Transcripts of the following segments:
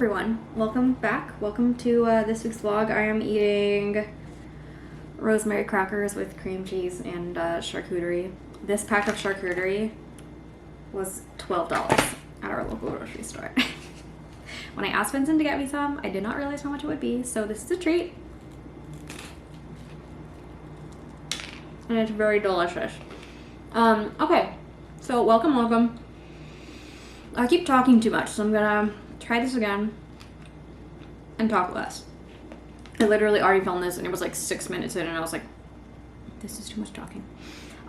everyone, welcome back. Welcome to this week's vlog. I am eating rosemary crackers with cream cheese and charcuterie. This pack of charcuterie was $12 at our local grocery store. When I asked Vincent to get me some, I did not realize how much it would be, so this is a treat. And it's very delicious. Okay, so welcome. I keep talking too much, so I'm gonna try this again and talk less. I literally already filmed this and it was like 6 minutes in and I was like, this is too much talking.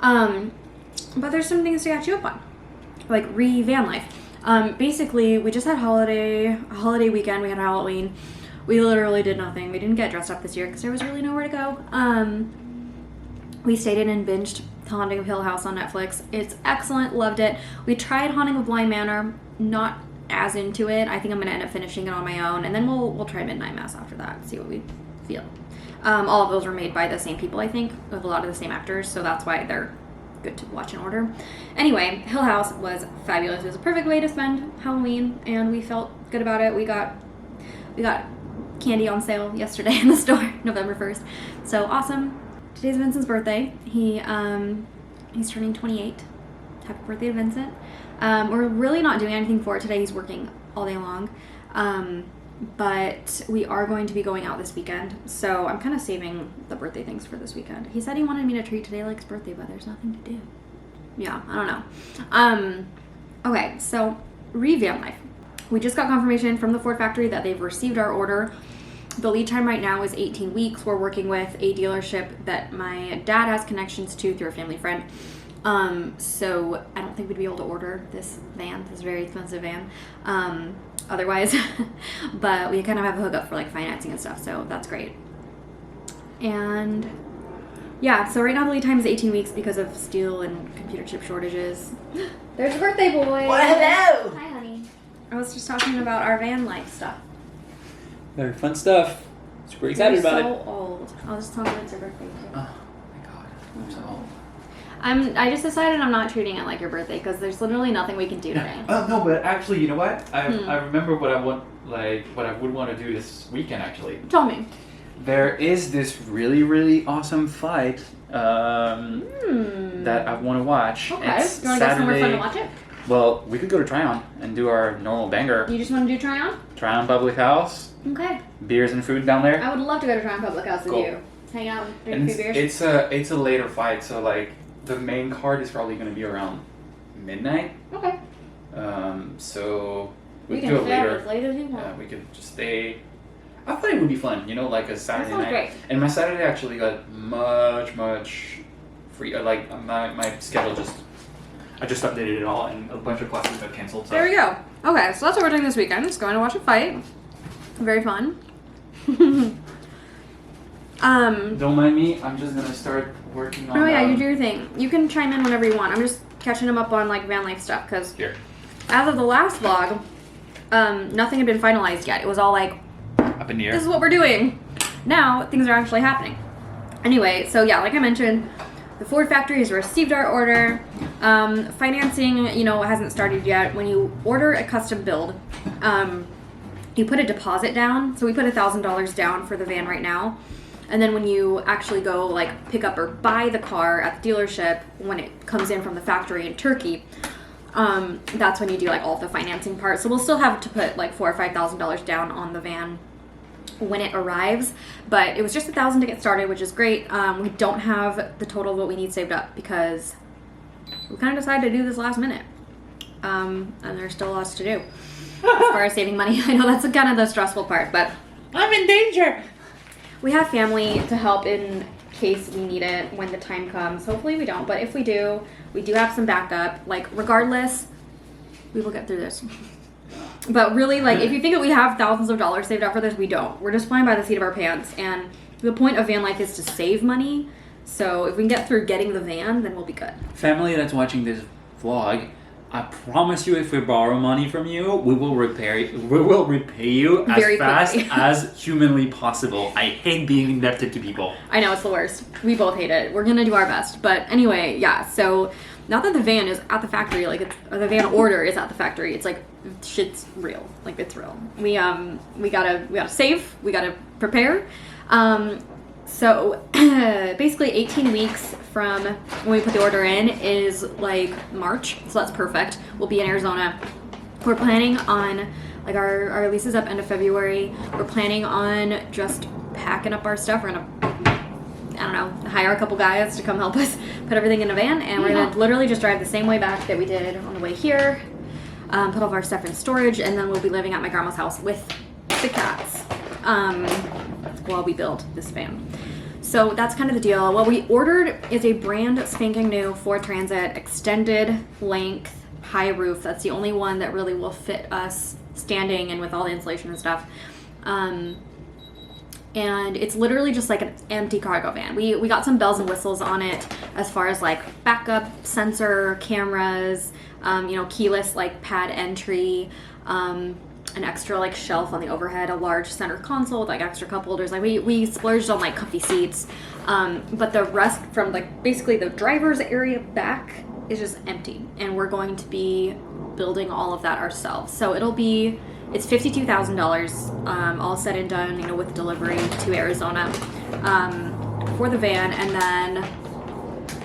But there's some things to catch you up on, like van life. Basically, we just had holiday weekend. We had Halloween. We literally did nothing. We didn't get dressed up this year because there was really nowhere to go. We stayed in and binged Haunting of Hill House on Netflix. It's excellent. Loved it. We tried Haunting of Blind Manor. Not as into it. I think I'm gonna end up finishing it on my own, and then we'll try Midnight Mass after that. See what we feel. All of those were made by the same people, I think, with a lot of the same actors, so that's why they're good to watch in order. Anyway, Hill House was fabulous. It was a perfect way to spend Halloween, and we felt good about it. We got candy on sale yesterday in the store, November 1st. So awesome. Today's Vincent's birthday. He's turning 28. Happy birthday to Vincent. We're really not doing anything for it today. He's working all day long. But we are going to be going out this weekend. So I'm kind of saving the birthday things for this weekend. He said he wanted me to treat today like his birthday, but there's nothing to do. Yeah, I don't know. Okay, so van life. We just got confirmation from the Ford factory that they've received our order. The lead time right now is 18 weeks. We're working with a dealership that my dad has connections to through a family friend. So I don't think we'd be able to order this very expensive van, otherwise, but we kind of have a hookup for like financing and stuff, so that's great. And yeah, so right now the lead time is 18 weeks because of steel and computer chip shortages. There's a birthday boy. Well, hello. Hi, honey. I was just talking about our van life stuff. Very fun stuff. Super excited about it. You're so old. I'll just tell you it's your birthday too. Oh my god, I'm so old. I just decided I'm not treating it like your birthday because there's literally nothing we can do today. Oh no, but actually, you know what? I remember what I would want to do this weekend. Actually, Tell me. there is this really awesome fight that I want to watch. Okay. It's You want to get somewhere fun Saturday. to watch it? Well, we could go to Tryon and do our normal banger. You just want to do Tryon? Tryon Public House, Okay. beers and food down there. I would love to go to Tryon Public House with Cool. you. Hang out and drink And a few beers. it's a later fight, so like the main card is probably going to be around midnight. Okay. So we We could can do it stay out later. as late as you want. Yeah, we could just stay. I thought it would be fun, like a Saturday sounds night. great. And my Saturday actually got much free. Like my schedule I just updated it all, and a bunch of classes got canceled. So. There we go. Okay, so that's what we're doing this weekend. Just going to watch a fight. Very fun. Don't mind me. I'm just gonna start working on. Oh yeah, you do your thing. You can chime in whenever you want. I'm just catching him up on like van life stuff because Here. as of the last vlog, nothing had been finalized yet. It was all like, Up in the air. this is what we're doing. Now things are actually happening. Anyway, so yeah, like I mentioned, the Ford factory has received our order. Financing, hasn't started yet. When you order a custom build, you put a deposit down. So we put $1,000 down for the van right now. And then when you actually go like pick up or buy the car at the dealership, when it comes in from the factory in Turkey, that's when you do like all the financing part. So we'll still have to put like $4,000 or $5,000 down on the van when it arrives, but it was just $1,000 to get started, which is great. We don't have the total of what we need saved up because we kind of decided to do this last minute, and there's still lots to do as far as saving money. I know that's kind of the stressful part, but I'm in danger. we have family to help in case we need it when the time comes. Hopefully we don't, but if we do have some backup. Like regardless, we will get through this. But really, like, if you think that we have thousands of dollars saved up for this, we don't. We're just flying by the seat of our pants. And the point of van life is to save money. So if we can get through getting the van, then we'll be good. Family that's watching this vlog, I promise you, if we borrow money from you, we will repay you as Very fast quickly. as humanly possible. I hate being indebted to people. I know, it's the worst. We both hate it. We're going to do our best. But anyway, yeah, so not that the van is at the factory, like it's, or the van order is at the factory. It's like shit's real, like it's real. We gotta save, we gotta prepare. So basically 18 weeks from when we put the order in is like March, so that's perfect. We'll be in Arizona. We're planning on, like, our lease is up end of February. We're planning on just packing up our stuff. We're gonna, I don't know, hire a couple guys to come help us put everything in a van, and we're gonna literally just drive the same way back that we did on the way here, put all of our stuff in storage, and then we'll be living at my grandma's house with the cats while we build this van. So that's kind of the deal. What we ordered is a brand spanking new Ford Transit extended length high roof. That's the only one that really will fit us standing and with all the insulation and stuff. And it's literally just like an empty cargo van. We got some bells and whistles on it as far as like backup sensor cameras, you know, keyless like pad entry, an extra like shelf on the overhead, a large center console with like extra cup holders. Like we splurged on like comfy seats, but the rest from like basically the driver's area back is just empty, and we're going to be building all of that ourselves. So it's $52,000 all said and done, you know, with delivery to Arizona for the van, and then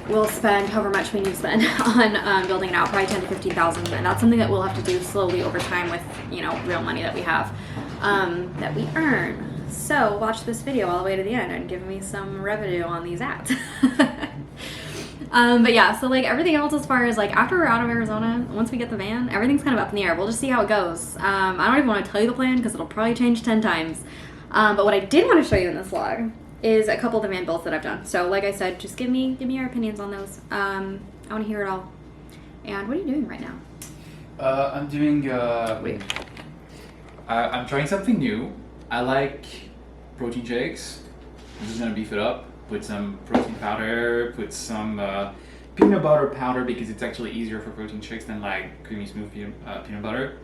we'll spend however much we need to spend on building it out, probably $10,000 to $15,000, and that's something that we'll have to do slowly over time with, you know, real money that we have that we earn. So watch this video all the way to the end and give me some revenue on these ads. But yeah, so like everything else as far as like after we're out of Arizona, once we get the van, everything's kind of up in the air. We'll just see how it goes. I don't even want to tell you the plan because it'll probably change 10 times. But what I did want to show you in this vlog is a couple of the van builds that I've done. So like I said, just give me your opinions on those. I want to hear it all. And what are you doing right now? I'm doing, I'm trying something new. I like protein shakes. I'm just gonna beef it up. Put some protein powder, put some peanut butter powder because it's actually easier for protein shakes than like creamy smooth peanut butter.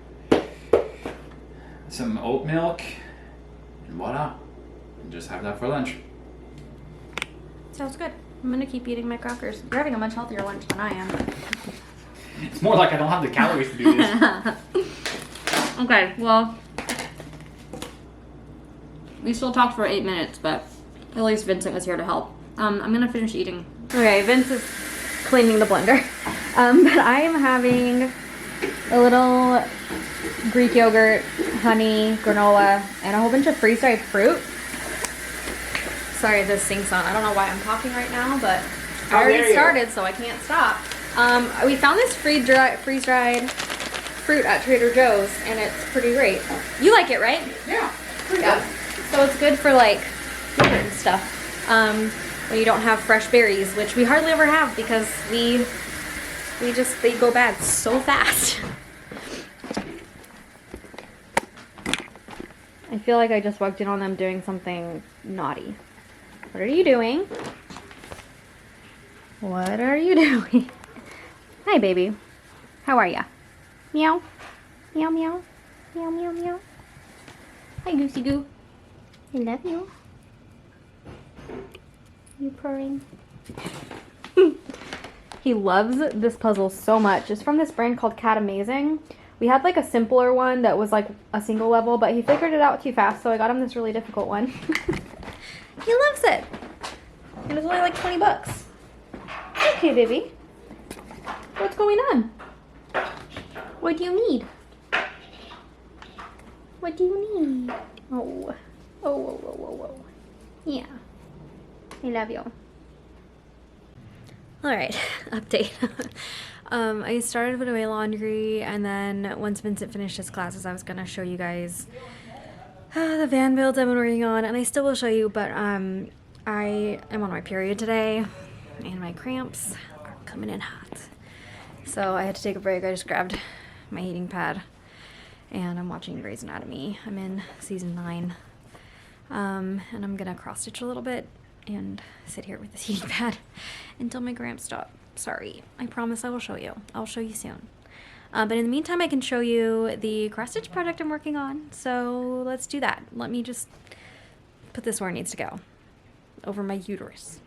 Some oat milk, and voila. And just have that for lunch. Sounds good. I'm gonna keep eating my crackers. You're having a much healthier lunch than I am. It's more like I don't have the calories to do this. Okay, well, we still talked for 8 minutes, but at least Vincent was here to help. I'm gonna finish eating. Okay, Vince is cleaning the blender. But I am having a little Greek yogurt, honey, granola, and a whole bunch of freeze-dried fruit. Sorry if this sinks on. I don't know why I'm talking right now, but I already started, so I can't stop. We found this freeze-dried fruit at Trader Joe's, and it's pretty great. You like it, right? Yeah, pretty good. So it's good for like yogurt and stuff. When you don't have fresh berries, which we hardly ever have because they go bad so fast. I feel like I just walked in on them doing something naughty. What are you doing? What are you doing? Hi, baby. How are ya? Meow. Meow, meow. Meow, meow, meow. Hi, Goosey Goo. I love you. You purring? He loves this puzzle so much. It's from this brand called Cat Amazing. We had like a simpler one that was like a single level, but he figured it out too fast, so I got him this really difficult one. He loves it. And it's only like 20 bucks. Okay, baby. What's going on? What do you need? What do you need? Oh. Oh, whoa, whoa, whoa, whoa. Yeah. I love you. Alright, update. I started putting away laundry, and then once Vincent finished his classes, I was going to show you guys the van builds I've been working on, and I still will show you, but I am on my period today, and my cramps are coming in hot. So I had to take a break. I just grabbed my heating pad, and I'm watching Grey's Anatomy. I'm in season 9, and I'm going to cross stitch a little bit and sit here with this heating pad until my cramps stop. Sorry. I promise I will show you. I'll show you soon. But in the meantime, I can show you the cross stitch project I'm working on. So let's do that. Let me just put this where it needs to go. Over my uterus.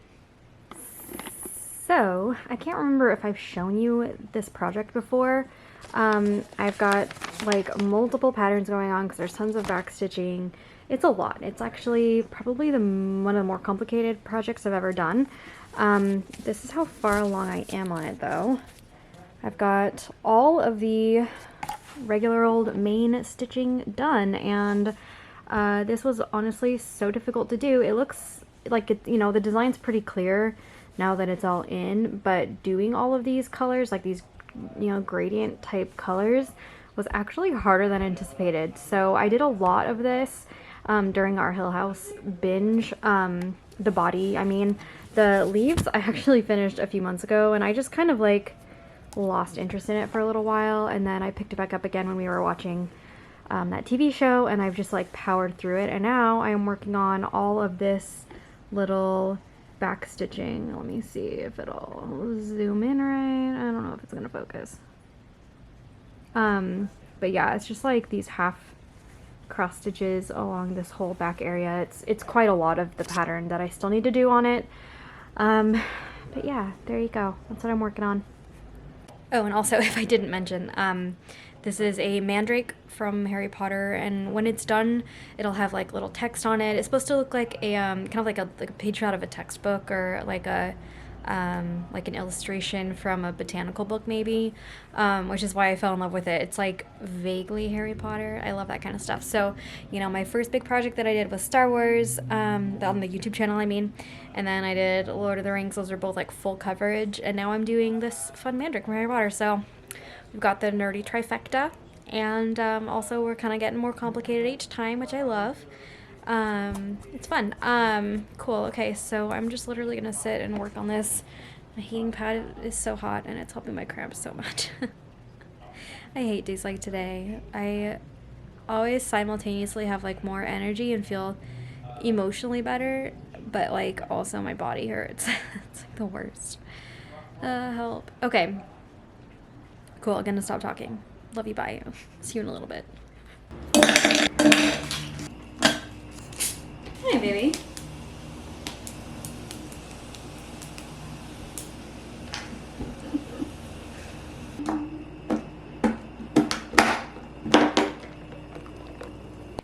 So, I can't remember if I've shown you this project before. I've got like multiple patterns going on because there's tons of back stitching. It's a lot. It's actually probably one of the more complicated projects I've ever done. This is how far along I am on it though. I've got all of the regular old main stitching done, and this was honestly so difficult to do. It looks like it, you know, the design's pretty clear now that it's all in, but doing all of these colors, like these, you know, gradient type colors, was actually harder than anticipated. So I did a lot of this during our Hill House binge. The body, I mean, the leaves I actually finished a few months ago, and I just kind of like lost interest in it for a little while, and then I picked it back up again when we were watching that TV show, and I've just like powered through it, and now I am working on all of this little back stitching. Let me see if it'll zoom in right. I don't know if it's gonna focus. But yeah, it's just like these half cross stitches along this whole back area. It's quite a lot of the pattern that I still need to do on it. But yeah, there you go. That's what I'm working on. Oh, and also, if I didn't mention, this is a Mandrake from Harry Potter, and when it's done, it'll have like little text on it. It's supposed to look like a kind of like a page out of a textbook, or like a like an illustration from a botanical book maybe, which is why I fell in love with it. It's like vaguely Harry Potter. I love that kind of stuff. So, you know, my first big project that I did was Star Wars, on the YouTube channel, I mean, and then I did Lord of the Rings. Those are both like full coverage, and now I'm doing this fun Mandrake from Harry Potter. So we've got the nerdy trifecta, and also we're kind of getting more complicated each time, which I love. It's fun. Cool. Okay, so I'm just literally gonna sit and work on this. My heating pad is so hot, and it's helping my cramps so much. I hate days like today. I always simultaneously have like more energy and feel emotionally better, but like also my body hurts. It's like the worst. Help. Okay. Cool. I'm gonna stop talking. Love you. Bye. See you in a little bit. Hey, baby.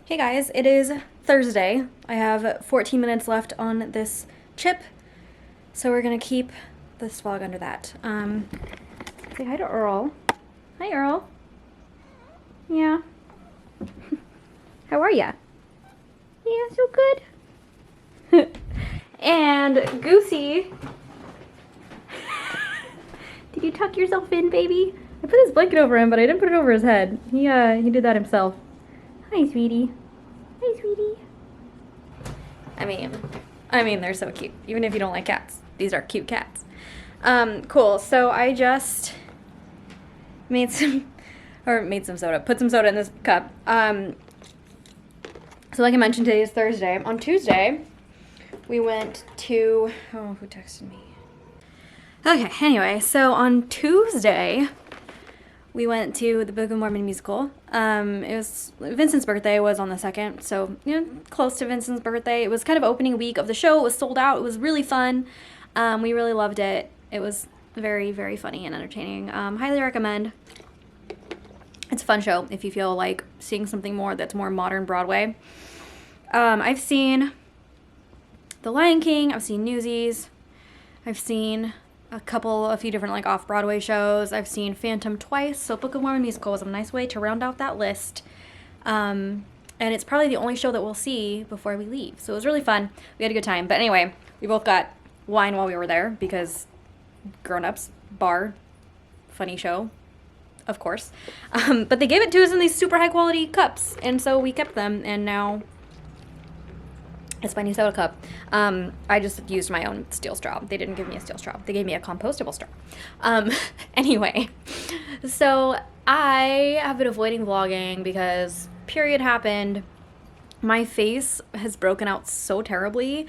Hey guys, it is Thursday. I have 14 minutes left on this chip, so we're gonna keep this vlog under that. Say hi to Earl. Hi, Earl. Yeah. How are ya? Yeah, so good. And Goosey. Did you tuck yourself in, baby? I put this blanket over him, but I didn't put it over his head. He did that himself. Hi, sweetie. Hi, sweetie. I mean, they're so cute. Even if you don't like cats, these are cute cats. Cool. So I just made some soda. Put some soda in this cup. So like I mentioned, today is Thursday. On Tuesday, we went to, oh, who texted me? Okay, anyway, so on Tuesday, we went to the Book of Mormon musical. It was, Vincent's birthday was on the 2nd, so, you know, close to Vincent's birthday. It was kind of opening week of the show. It was sold out. It was really fun. We really loved it. It was very, very funny and entertaining. Highly recommend. It's a fun show if you feel like seeing something more that's more modern Broadway. I've seen The Lion King. I've seen Newsies. I've seen a few different like off-Broadway shows. I've seen Phantom twice, so Book of Mormon musical was a nice way to round out that list. And it's probably the only show that we'll see before we leave. So it was really fun. We had a good time. But anyway, we both got wine while we were there because grown-ups, bar, funny show. Of course. But they gave it to us in these super high quality cups, and so we kept them, and now it's my new soda cup. I just used my own steel straw. They didn't give me a steel straw. They gave me a compostable straw. Anyway, so I have been avoiding vlogging because period happened. My face has broken out so terribly.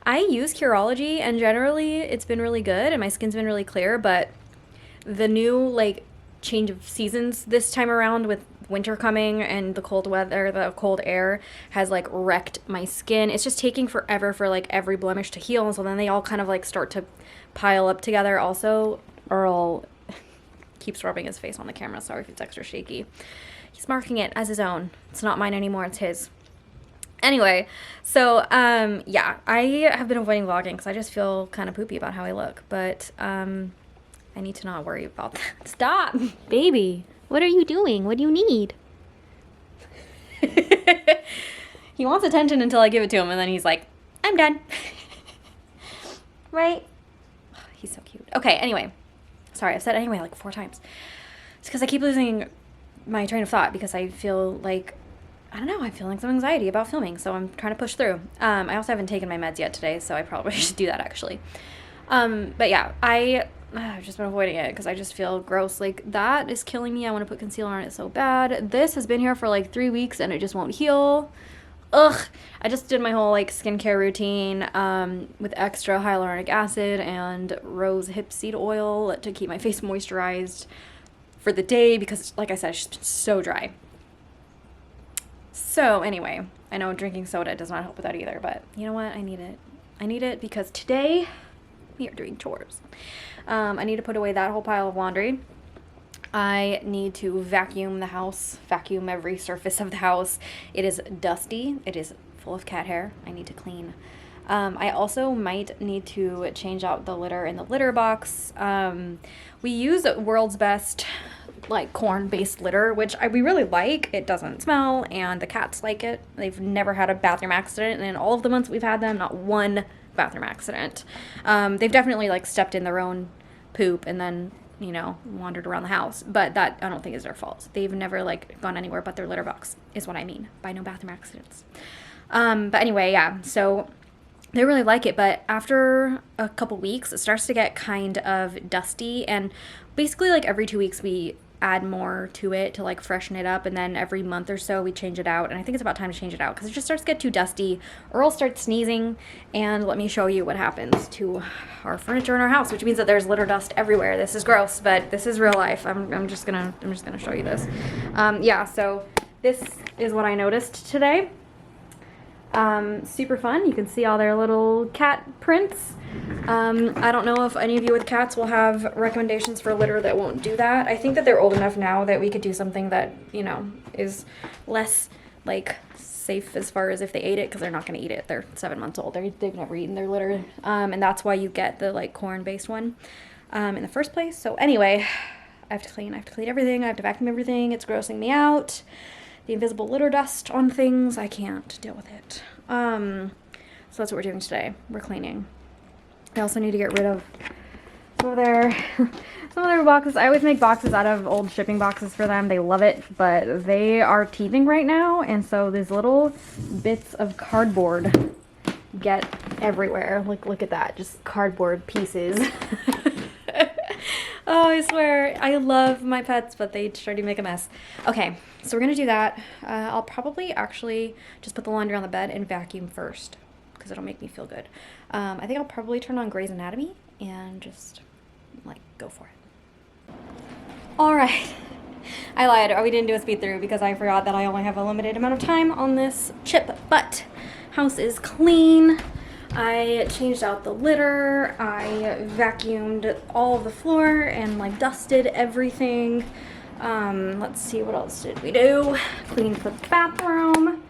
I use Curology, and generally it's been really good, and my skin's been really clear, but the new, like, change of seasons this time around with winter coming and the cold weather, the cold air has like wrecked my skin. It's just taking forever for like every blemish to heal. And so then they all kind of like start to pile up together. Also, Earl keeps rubbing his face on the camera. Sorry if it's extra shaky. He's marking it as his own. It's not mine anymore, it's his. Anyway, so yeah, I have been avoiding vlogging because I just feel kind of poopy about how I look, but I need to not worry about that. Stop, baby. What are you doing? What do you need? He wants attention until I give it to him, and then he's like, I'm done. Right? He's so cute. Okay, anyway. Sorry, I've said anyway like 4 times. It's because I keep losing my train of thought because I feel like, I don't know, I'm feeling some anxiety about filming, so I'm trying to push through. I also haven't taken my meds yet today, so I probably should do that actually. But yeah, I've just been avoiding it because I just feel gross. Like, that is killing me. I want to put concealer on it so bad. This has been here for like 3 weeks and it just won't heal. Ugh. I just did my whole like skincare routine with extra hyaluronic acid and rose hip seed oil to keep my face moisturized for the day because, like I said, it's just been so dry. So anyway, I know drinking soda does not help with that either, but you know what? I need it. I need it because today we are doing chores. I need to put away that whole pile of laundry. I need to vacuum the house, vacuum every surface of the house. It is dusty. It is full of cat hair. I need to clean. I also might need to change out the litter in the litter box. We use World's Best like corn-based litter, which we really like. It doesn't smell, and the cats like it. They've never had a bathroom accident, and in all of the months we've had them, not one bathroom accident. They've definitely like stepped in their own poop and then, you know, wandered around the house, but that I don't think is their fault. They've never like gone anywhere but their litter box is what I mean by no bathroom accidents. But anyway, yeah, so they really like it, but after a couple weeks it starts to get kind of dusty, and basically like every 2 weeks we add more to it to like freshen it up, and then every month or so we change it out, and I think it's about time to change it out because it just starts to get too dusty. Earl starts sneezing, and let me show you what happens to our furniture in our house, which means that there's litter dust everywhere. This is gross, but this is real life. I'm just gonna show you this. Yeah, so this is what I noticed today. Super fun. You can see all their little cat prints. I don't know if any of you with cats will have recommendations for litter that won't do that. I think that they're old enough now that we could do something that, you know, is less like safe as far as if they ate it, because they're not going to eat it. They're 7 months old. They've never eaten their litter. And that's why you get the like corn-based one in the first place. So anyway, I have to clean everything. I have to vacuum everything. It's grossing me out. The invisible litter dust on things, I can't deal with it. So that's what we're doing today. We're cleaning. I also need to get rid of some of their boxes. I always make boxes out of old shipping boxes for them. They love it, but they are teething right now, and so these little bits of cardboard get everywhere. Look at that, just cardboard pieces. Oh, I swear, I love my pets, but they try to make a mess. Okay, so we're gonna do that. I'll probably actually just put the laundry on the bed and vacuum first, because it'll make me feel good. I think I'll probably turn on Grey's Anatomy and just, like, go for it. All right, I lied. We didn't do a speed through because I forgot that I only have a limited amount of time on this chip, but house is clean. I changed out the litter, I vacuumed all of the floor and like dusted everything. Let's see, what else did we do? Cleaned the bathroom.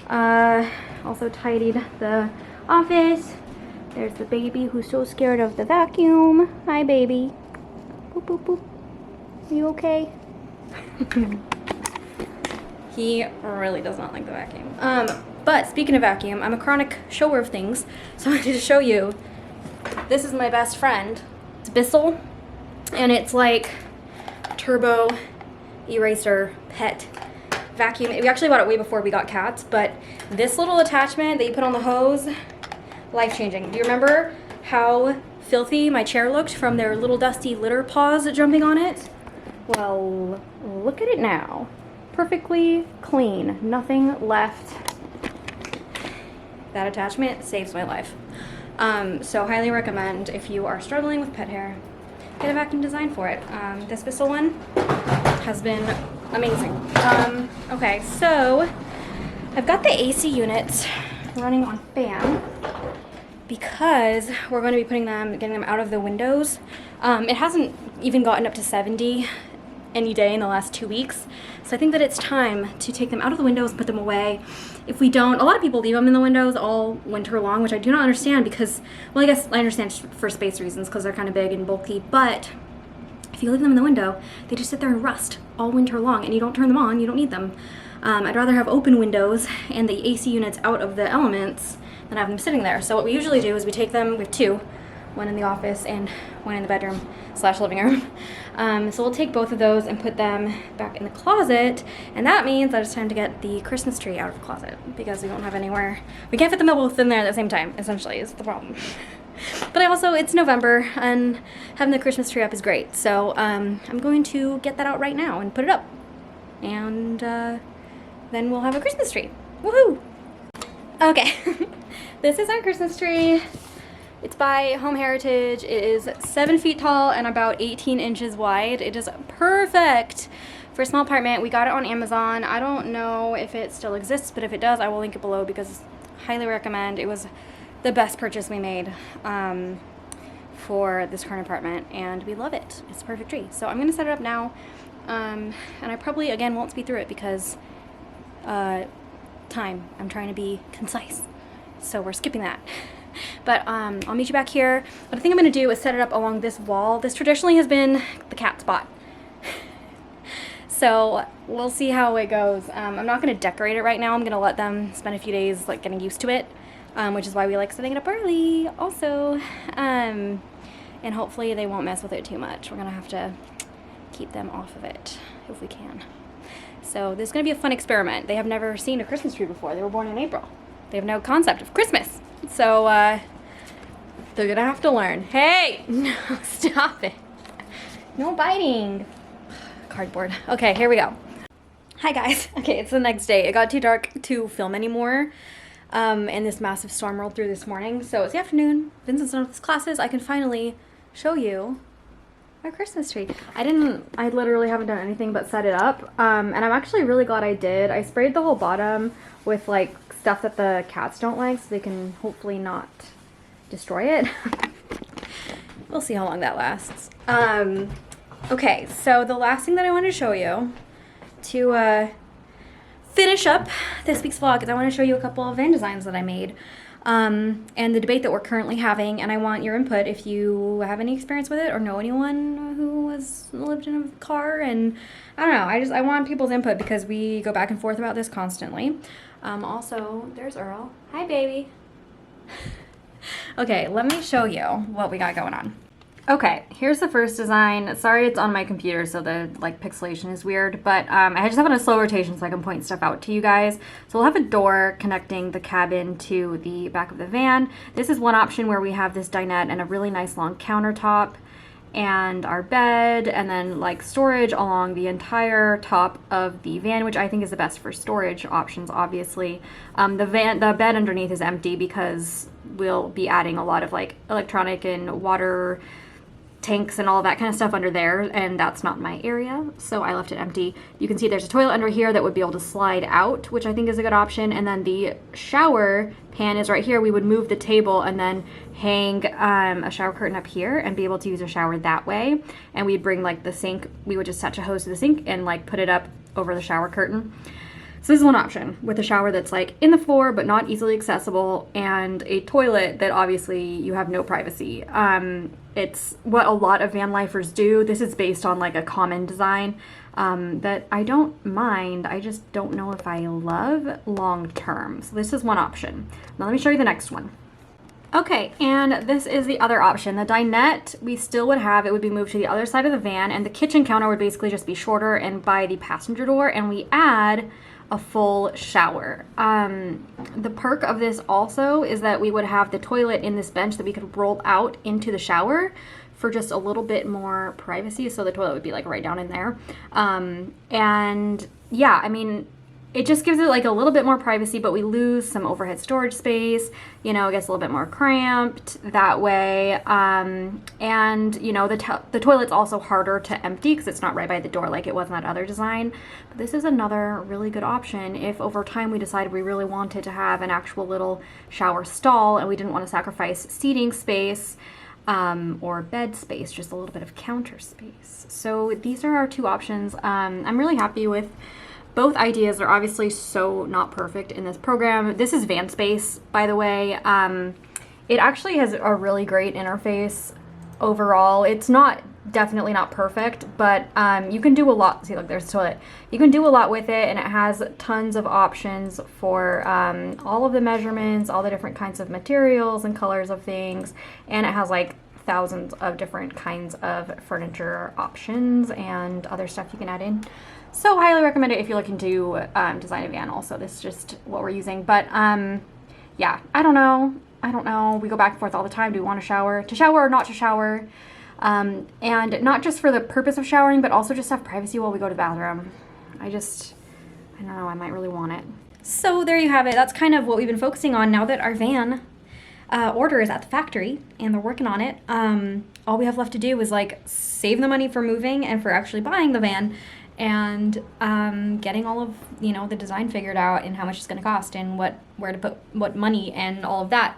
Also tidied the office. There's the baby who's so scared of the vacuum. Hi, baby. Boop, boop, boop. Are you okay? He really does not like the vacuum. But speaking of vacuum, I'm a chronic shower of things, so I wanted to show you. This is my best friend. It's Bissell, and it's like turbo eraser pet vacuum. We actually bought it way before we got cats, but this little attachment that you put on the hose, life-changing. Do you remember how filthy my chair looked from their little dusty litter paws jumping on it? Well, look at it now. Perfectly clean, nothing left. That attachment saves my life. So highly recommend if you are struggling with pet hair, get a vacuum design for it. This Bissell one has been amazing. Okay, so I've got the AC units running on fan because we're going to be getting them out of the windows. It hasn't even gotten up to 70 any day in the last 2 weeks. So I think that it's time to take them out of the windows, put them away. If we don't, a lot of people leave them in the windows all winter long, which I do not understand because, well, I guess I understand for space reasons because they're kind of big and bulky, but if you leave them in the window, they just sit there and rust all winter long and you don't turn them on, you don't need them. I'd rather have open windows and the AC units out of the elements than have them sitting there. So what we usually do is we take them, we have two, one in the office and one in the bedroom / living room. So we'll take both of those and put them back in the closet, and that means that it's time to get the Christmas tree out of the closet because we don't have anywhere. We can't fit them both in there at the same time, essentially, is the problem. But it's November, and having the Christmas tree up is great. So I'm going to get that out right now and put it up. And then we'll have a Christmas tree. Woohoo! Okay, this is our Christmas tree. It's by Home Heritage. It is 7 feet tall and about 18 inches wide. It is perfect for a small apartment. We got it on Amazon. I don't know if it still exists, but if it does, I will link it below because highly recommend. It was the best purchase we made for this current apartment, and we love it. It's a perfect tree. So I'm going to set it up now, and I probably, again, won't speed through it because time. I'm trying to be concise, so we're skipping that. But I'll meet you back here. What I think I'm going to do is set it up along this wall. This traditionally has been the cat spot. So we'll see how it goes. I'm not going to decorate it right now. I'm going to let them spend a few days like getting used to it, which is why we like setting it up early also. And hopefully they won't mess with it too much. We're going to have to keep them off of it if we can. So this is going to be a fun experiment. They have never seen a Christmas tree before. They were born in April. They have no concept of Christmas. So they're going to have to learn. Hey! No, stop it. No biting. Cardboard. Okay, here we go. Hi guys. Okay, it's the next day. It got too dark to film anymore. And this massive storm rolled through this morning. So it's the afternoon. Vincent's done with his classes. I can finally show you my Christmas tree. I literally haven't done anything but set it up. And I'm actually really glad I did. I sprayed the whole bottom with like stuff that the cats don't like so they can hopefully not destroy it. We'll see how long that lasts. Okay, so the last thing that I want to show you to finish up this week's vlog is I want to show you a couple of van designs that I made. And the debate that we're currently having, and I want your input if you have any experience with it or know anyone who has lived in a car, and I don't know, I want people's input because we go back and forth about this constantly. Also, there's Earl. Hi, baby. Okay, let me show you what we got going on. Okay, here's the first design. Sorry it's on my computer, so the like pixelation is weird, but I just have it on a slow rotation so I can point stuff out to you guys. So we'll have a door connecting the cabin to the back of the van. This is one option where we have this dinette and a really nice long countertop and our bed, and then like storage along the entire top of the van, which I think is the best for storage options, obviously. The bed underneath is empty because we'll be adding a lot of like electronic and water tanks and all that kind of stuff under there, and that's not my area, so I left it empty. You can see there's a toilet under here that would be able to slide out, which I think is a good option, and then the shower pan is right here. We would move the table and then hang a shower curtain up here and be able to use a shower that way, and we'd bring like the sink, we would just attach a hose to the sink and like put it up over the shower curtain. So this is one option with a shower that's like in the floor but not easily accessible, and a toilet that obviously you have no privacy. It's what a lot of van lifers do. This is based on like a common design that I don't mind. I just don't know if I love long term. So this is one option. Now let me show you the next one. Okay, and this is the other option. The dinette we still would have, it would be moved to the other side of the van, and the kitchen counter would basically just be shorter and by the passenger door, and we add a full shower. The perk of this also is that we would have the toilet in this bench that we could roll out into the shower for just a little bit more privacy, so the toilet would be like right down in there. And yeah, I mean, it just gives it like a little bit more privacy, but we lose some overhead storage space. You know, it gets a little bit more cramped that way. And, you know, the toilet's also harder to empty because it's not right by the door like it was in that other design. But this is another really good option if over time we decided we really wanted to have an actual little shower stall and we didn't want to sacrifice seating space or bed space, just a little bit of counter space. So these are our two options. I'm really happy with both ideas. Are obviously so not perfect in this program. This is van space, by the way. It actually has a really great interface overall. It's definitely not perfect, but you can do a lot. See, look, there's the toilet. You can do a lot with it, and it has tons of options for all of the measurements, all the different kinds of materials and colors of things, and it has like thousands of different kinds of furniture options and other stuff you can add in. So highly recommend it if you're looking to design a van also. This is just what we're using. But yeah, I don't know. We go back and forth all the time. Do we want to shower or not to shower? And not just for the purpose of showering, but also just have privacy while we go to the bathroom. I don't know, I might really want it. So there you have it. That's kind of what we've been focusing on now that our van order is at the factory and they're working on it. All we have left to do is like save the money for moving and for actually buying the van, and getting all of, you know, the design figured out and how much it's going to cost and where to put what money and all of that.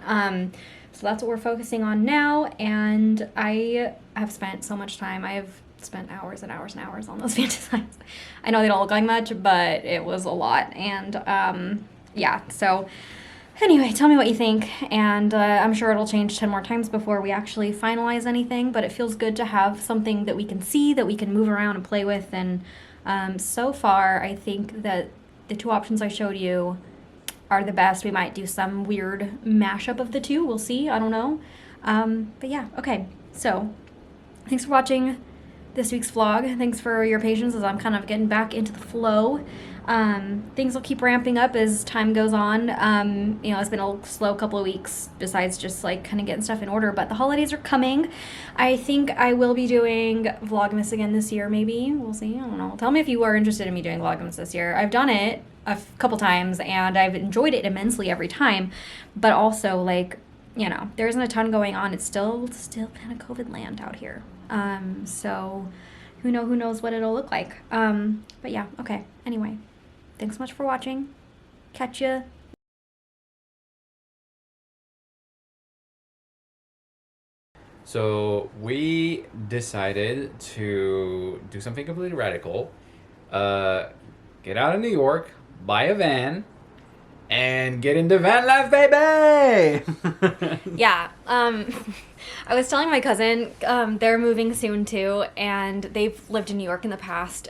So that's what we're focusing on now, and I have spent so much time. I have spent hours and hours and hours on those van designs. I know they don't look like much, but it was a lot, and yeah, so anyway, tell me what you think, and I'm sure it'll change 10 more times before we actually finalize anything, but it feels good to have something that we can see, that we can move around and play with, and so far, I think that the two options I showed you are the best. We might do some weird mashup of the two. We'll see. I don't know. But yeah, okay. So thanks for watching this week's vlog. Thanks for your patience as I'm kind of getting back into the flow. Things will keep ramping up as time goes on. You know, it's been a slow couple of weeks besides just like kind of getting stuff in order, but the holidays are coming. I think I will be doing Vlogmas again this year, maybe. We'll see. I don't know. Tell me if you are interested in me doing Vlogmas this year. I've done it a couple times and I've enjoyed it immensely every time, but also like, you know, there isn't a ton going on. It's still kind of COVID land out here. So who knows what it'll look like. But yeah, okay. Anyway, thanks so much for watching. Catch ya. So we decided to do something completely radical. Get out of New York, buy a van, and get into van life, baby! Yeah, I was telling my cousin, they're moving soon too, and they've lived in New York in the past.